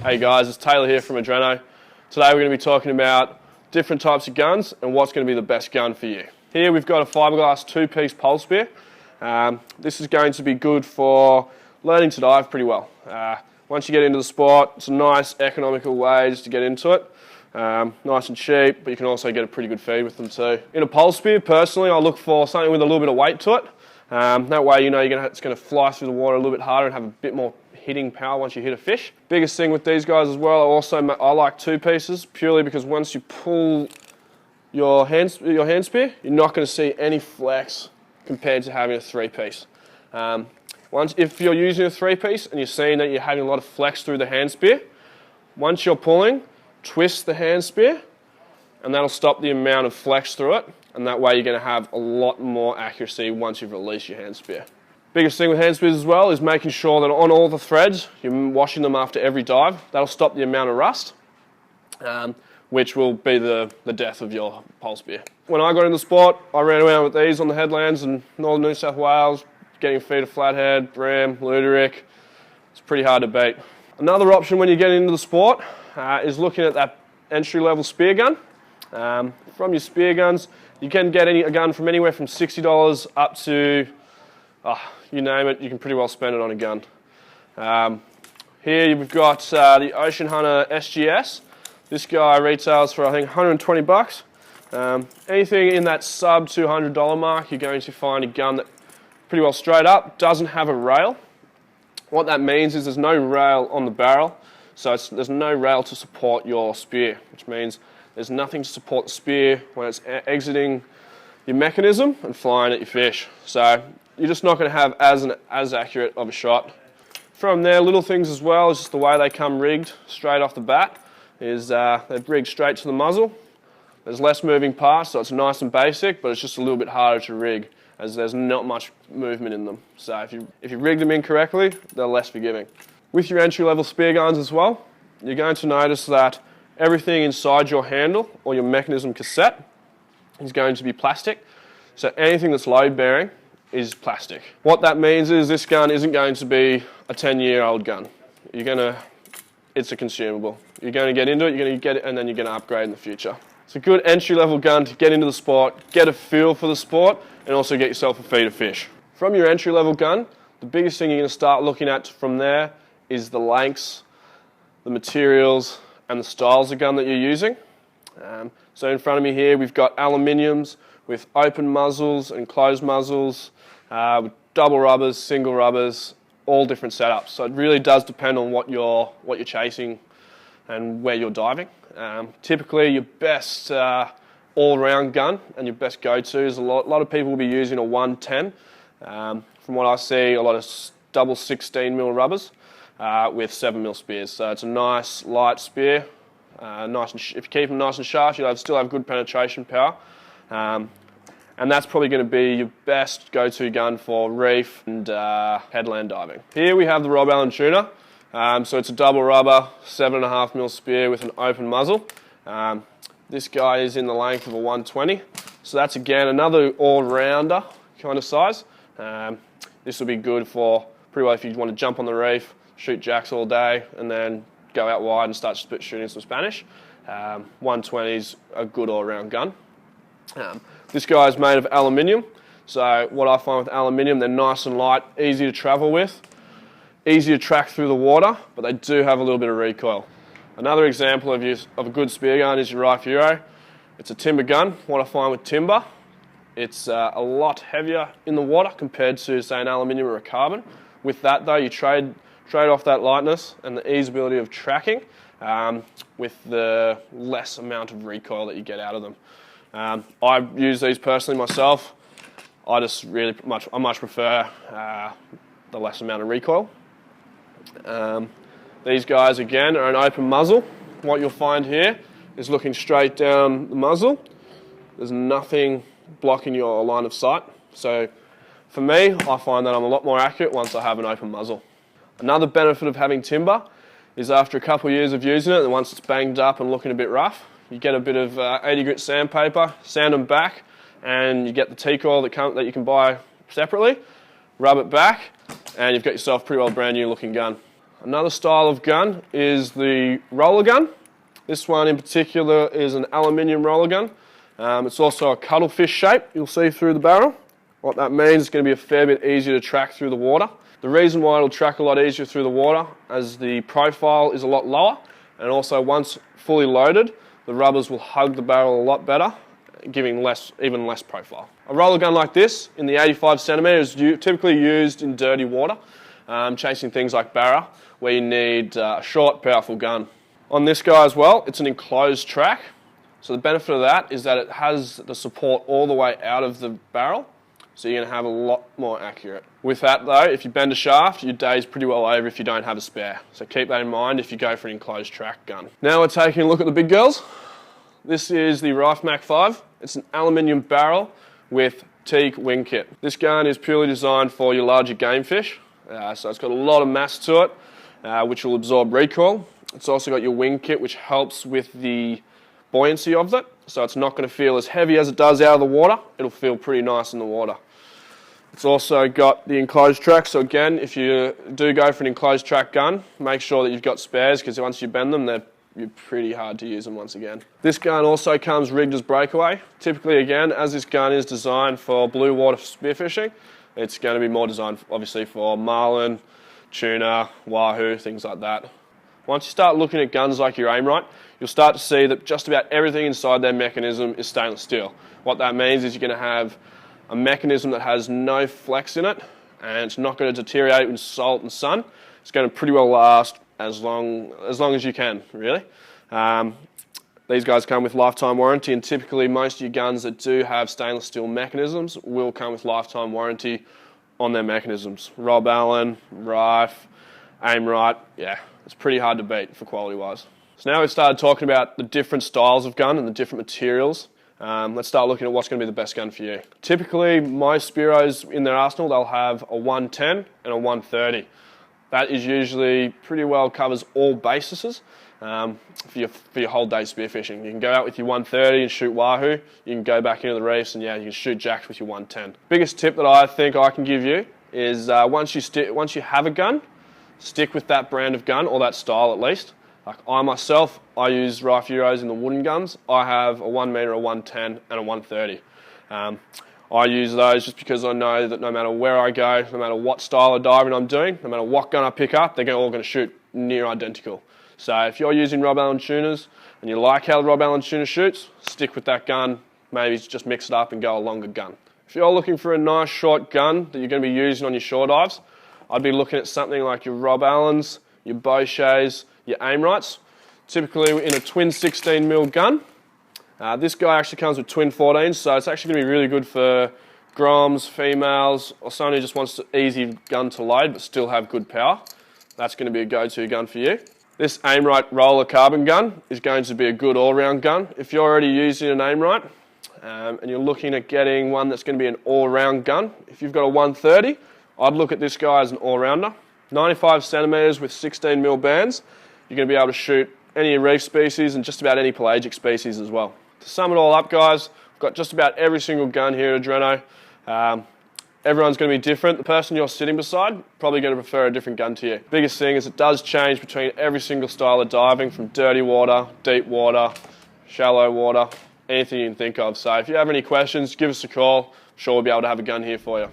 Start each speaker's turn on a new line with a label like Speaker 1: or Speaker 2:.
Speaker 1: Hey guys, it's Taylor here from Adreno. Today we're going to be talking about different types of guns and what's going to be the best gun for you. Here we've got a fiberglass two-piece pole spear. This is going to be good for learning to dive pretty well. Once you get into the sport, it's a nice economical way just to get into it. Nice and cheap, but you can also get a pretty good feed with them too. In a pole spear, personally, I look for something with a little bit of weight to it. That way you know it's going to fly through the water a little bit harder and have a bit more hitting power once you hit a fish. Biggest thing with these guys as well, I like two pieces purely because once you pull your hand spear, you're not going to see any flex compared to having a three-piece. If you're using a three-piece and you're seeing that you're having a lot of flex through the hand spear, once you're pulling, twist the hand spear and that'll stop the amount of flex through it, and that way you're going to have a lot more accuracy once you've released your hand spear. Biggest thing with hand spears as well is making sure that on all the threads you're washing them after every dive. That'll stop the amount of rust, which will be the death of your pole spear. When I got into the sport, I ran around with these on the headlands in northern New South Wales, getting feed of flathead, bram, luderick. It's pretty hard to beat. Another option when you get into the sport is looking at that entry-level spear gun. From your spear guns, you can get a gun from anywhere from $60 up to, you name it, you can pretty well spend it on a gun. Here we've got the Hunter SGS. This guy retails for I think 120 bucks. Anything in that sub $200 mark, you're going to find a gun that pretty well straight up doesn't have a rail. What that means is there's no rail on the barrel, so there's no rail to support your spear, which means there's nothing to support the spear when it's exiting your mechanism and flying at your fish. So you're just not going to have as accurate of a shot. From there, little things as well is just the way they come rigged straight off the bat. They're rigged straight to the muzzle. There's less moving parts, so it's nice and basic, but it's just a little bit harder to rig as there's not much movement in them. So if you rig them incorrectly, they're less forgiving. With your entry-level spear guns as well, you're going to notice that everything inside your handle or your mechanism cassette is going to be plastic. So anything that's load-bearing is plastic. What that means is this gun isn't going to be a 10-year-old gun. It's a consumable. You're going to get into it, you're going to get it, and then you're going to upgrade in the future. It's a good entry-level gun to get into the sport, get a feel for the sport, and also get yourself a feed of fish. From your entry-level gun, the biggest thing you're going to start looking at from there is the lengths, the materials, and the styles of gun that you're using. So in front of me here, we've got aluminiums with open muzzles and closed muzzles, with double rubbers, single rubbers, all different setups. So it really does depend on what you're chasing and where you're diving. Typically, your best all-round gun and your best go-to is a lot of people will be using a 110. From what I see, a lot of double 16mm rubbers with 7mm spears. So it's a nice light spear. If you keep them nice and sharp, you'll still have good penetration power. And that's probably going to be your best go-to gun for reef and headland diving. Here we have the Rob Allen tuner. So it's a double rubber, 7.5mm spear with an open muzzle. This guy is in the length of a 120. So that's again another all-rounder kind of size. This will be good for pretty well if you want to jump on the reef, shoot jacks all day, and then go out wide and start shooting some Spanish. 120 is a good all-round gun. This guy is made of aluminium. So what I find with aluminium, they're nice and light, easy to travel with, easy to track through the water, but they do have a little bit of recoil. Another example of a good spear gun is your Rife Euro. It's a timber gun. What I find with timber, it's a lot heavier in the water compared to, say, an aluminium or a carbon. With that, though, you trade off that lightness and the easeability of tracking with the less amount of recoil that you get out of them. I use these personally myself. I much prefer the less amount of recoil. These guys again are an open muzzle. What you'll find here is looking straight down the muzzle. There's nothing blocking your line of sight. So for me, I find that I'm a lot more accurate once I have an open muzzle. Another benefit of having timber is after a couple of years of using it, and once it's banged up and looking a bit rough, you get a bit of 80 grit sandpaper, sand them back, and you get the teak oil that you can buy separately, rub it back, and you've got yourself a pretty well brand new looking gun. Another style of gun is the roller gun. This one in particular is an aluminium roller gun. It's also a cuttlefish shape, you'll see through the barrel. What that means is going to be a fair bit easier to track through the water. The reason why it'll track a lot easier through the water as the profile is a lot lower, and also once fully loaded, the rubbers will hug the barrel a lot better, giving even less profile. A roller gun like this in the 85cm is typically used in dirty water, chasing things like barra, where you need a short, powerful gun. On this guy as well, it's an enclosed track. So the benefit of that is that it has the support all the way out of the barrel, so you're going to have a lot more accurate. With that though, if you bend a shaft, your day's pretty well over if you don't have a spare. So keep that in mind if you go for an enclosed track gun. Now we're taking a look at the big girls. This is the Rife Mac 5. It's an aluminium barrel with teak wing kit. This gun is purely designed for your larger game fish. So it's got a lot of mass to it, which will absorb recoil. It's also got your wing kit, which helps with the buoyancy of it. So it's not going to feel as heavy as it does out of the water. It'll feel pretty nice in the water. It's also got the enclosed track. So again, if you do go for an enclosed track gun, make sure that you've got spares, because once you bend them, you're pretty hard to use them once again. This gun also comes rigged as breakaway. Typically, again, as this gun is designed for blue water spearfishing, it's going to be more designed obviously for marlin, tuna, wahoo, things like that. Once you start looking at guns like your Aimrite, you'll start to see that just about everything inside their mechanism is stainless steel. What that means is you're going to have a mechanism that has no flex in it, and it's not going to deteriorate in salt and sun. It's going to pretty well last as long as you can, really. These guys come with lifetime warranty, and typically most of your guns that do have stainless steel mechanisms will come with lifetime warranty on their mechanisms. Rob Allen, Rife, Aimrite, yeah, it's pretty hard to beat for quality wise. So now we've started talking about the different styles of gun and the different materials. Let's start looking at what's going to be the best gun for you. Typically, most Spearos in their arsenal, they'll have a 110 and a 130. That is usually pretty well covers all bases for your whole day spearfishing. You can go out with your 130 and shoot wahoo. You can go back into the reefs and yeah, you can shoot jacks with your 110. Biggest tip that I think I can give you is once you have a gun, stick with that brand of gun, or that style at least. Like I use Rife Euros in the wooden guns. I have a 1 meter, a 110 and a 130. I use those just because I know that no matter where I go, no matter what style of diving I'm doing, no matter what gun I pick up, they're all going to shoot near identical. So if you're using Rob Allen tuners and you like how the Rob Allen tuner shoots, stick with that gun. Maybe just mix it up and go a longer gun. If you're looking for a nice short gun that you're going to be using on your shore dives, I'd be looking at something like your Rob Allens, your Bouchers, your Aimrites, typically in a twin 16mm gun. This guy actually comes with twin 14s, so it's actually going to be really good for groms, females, or someone who just wants an easy gun to load but still have good power. That's going to be a go-to gun for you. This Aimrite roller carbon gun is going to be a good all-round gun. If you're already using an Aimrite and you're looking at getting one that's going to be an all-round gun, if you've got a 130, I'd look at this guy as an all-rounder. 95cm with 16mm bands. You're going to be able to shoot any reef species and just about any pelagic species as well. To sum it all up, guys, I've got just about every single gun here at Adreno. Everyone's going to be different. The person you're sitting beside probably going to prefer a different gun to you. Biggest thing is it does change between every single style of diving, from dirty water, deep water, shallow water, anything you can think of. So if you have any questions, give us a call. I'm sure we'll be able to have a gun here for you.